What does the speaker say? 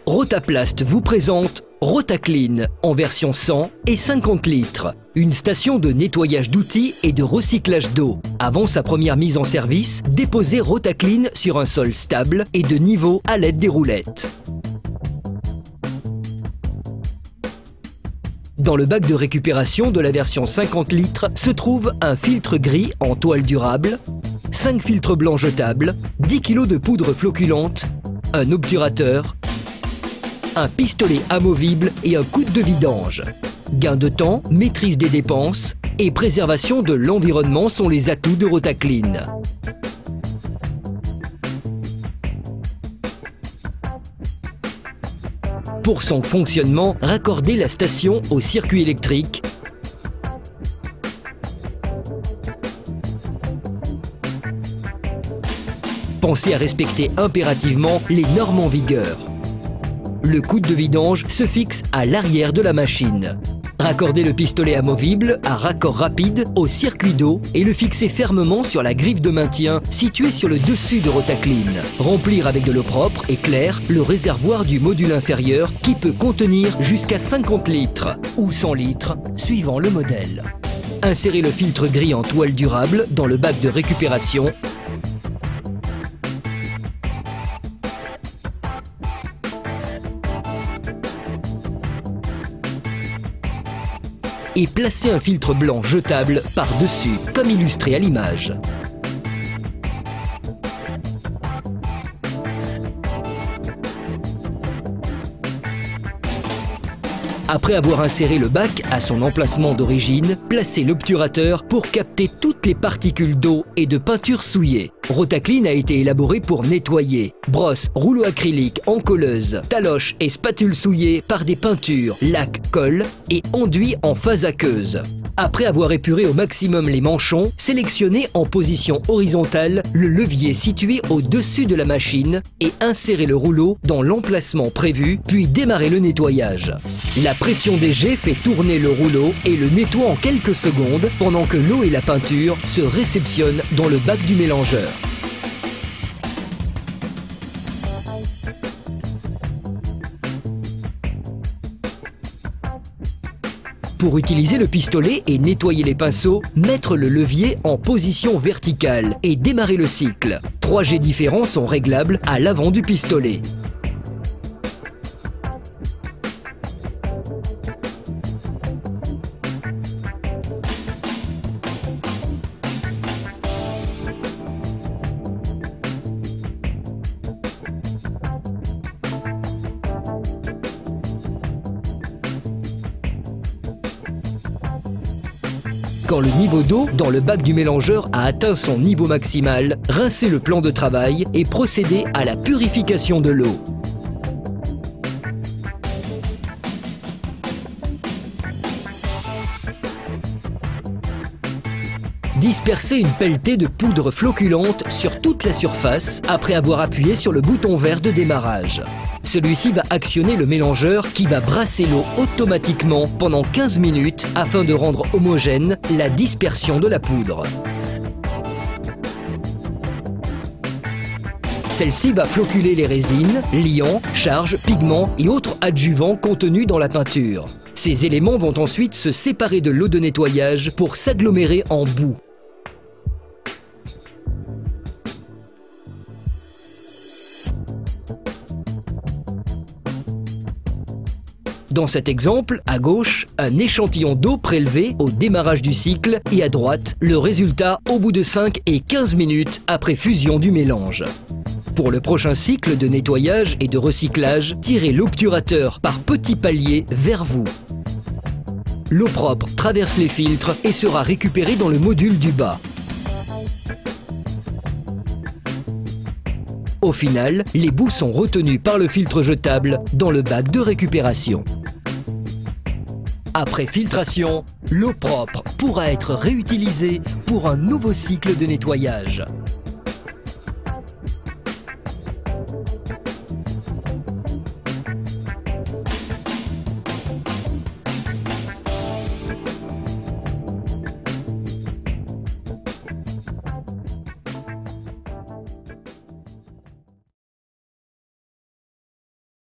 Rotaplast vous présente Rotaclean en version 100 et 50 litres. Une station de nettoyage d'outils et de recyclage d'eau. Avant sa première mise en service, déposez Rotaclean sur un sol stable et de niveau à l'aide des roulettes. Dans le bac de récupération de la version 50 litres se trouve un filtre gris en toile durable, 5 filtres blancs jetables, 10 kg de poudre floculante, un obturateur, un pistolet amovible et un coude de vidange. Gain de temps, maîtrise des dépenses et préservation de l'environnement sont les atouts de Rotaclean. Pour son fonctionnement, raccordez la station au circuit électrique. Pensez à respecter impérativement les normes en vigueur. Le coude de vidange se fixe à l'arrière de la machine. Raccordez le pistolet amovible à raccord rapide au circuit d'eau et le fixez fermement sur la griffe de maintien située sur le dessus de Rotaclean. Remplir avec de l'eau propre et claire le réservoir du module inférieur qui peut contenir jusqu'à 50 litres ou 100 litres suivant le modèle. Insérez le filtre gris en toile durable dans le bac de récupération. Et placez un filtre blanc jetable par-dessus, comme illustré à l'image. Après avoir inséré le bac à son emplacement d'origine, placez l'obturateur pour capter toutes les particules d'eau et de peinture souillées. Rotaclean a été élaboré pour nettoyer. Brosse, rouleau acrylique, encolleuse, taloche et spatule souillées par des peintures, lac, colle et enduit en phase aqueuse. Après avoir épuré au maximum les manchons, sélectionnez en position horizontale le levier situé au-dessus de la machine et insérez le rouleau dans l'emplacement prévu, puis démarrez le nettoyage. La pression des jets fait tourner le rouleau et le nettoie en quelques secondes pendant que l'eau et la peinture se réceptionnent dans le bac du mélangeur. Pour utiliser le pistolet et nettoyer les pinceaux, mettre le levier en position verticale et démarrer le cycle. 3 jets différents sont réglables à l'avant du pistolet. Quand le niveau d'eau dans le bac du mélangeur a atteint son niveau maximal, rincez le plan de travail et procédez à la purification de l'eau. Dispersez une pelletée de poudre floculante sur toute la surface après avoir appuyé sur le bouton vert de démarrage. Celui-ci va actionner le mélangeur qui va brasser l'eau automatiquement pendant 15 minutes afin de rendre homogène la dispersion de la poudre. Celle-ci va floculer les résines, liants, charges, pigments et autres adjuvants contenus dans la peinture. Ces éléments vont ensuite se séparer de l'eau de nettoyage pour s'agglomérer en boue. Dans cet exemple, à gauche, un échantillon d'eau prélevé au démarrage du cycle et à droite, le résultat au bout de 5 et 15 minutes après fusion du mélange. Pour le prochain cycle de nettoyage et de recyclage, tirez l'obturateur par petits paliers vers vous. L'eau propre traverse les filtres et sera récupérée dans le module du bas. Au final, les boues sont retenues par le filtre jetable dans le bac de récupération. Après filtration, l'eau propre pourra être réutilisée pour un nouveau cycle de nettoyage.